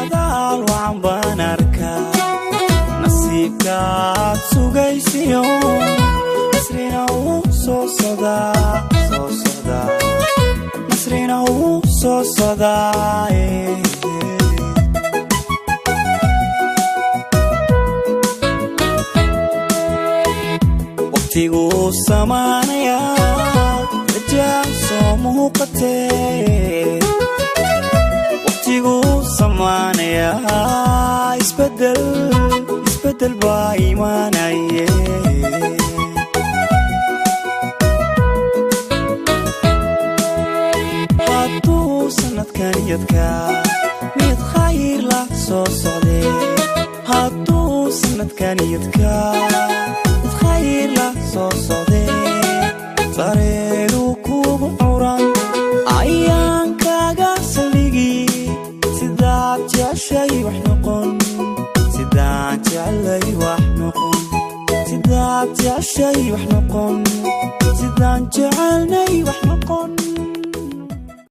saadaal waxaan baan arkaa nasiibkaad sugaysiyo nasrina uu soo socdaa nasrina uu soo socdaa waqtigu samaanaya rajaa soo muuqatee waqtigu samaanaya isbedel baa imaanaye hadduu sanadkan yadka mid khayr la soo socdee hadduu sanadkan yadka mid khayr la soo socdee sareedu kugu curan ayaan kaaga saldhigi sidaad jeceshay wax noqon sidaad jeclay wax noqon sidaad jeceshay wax noqon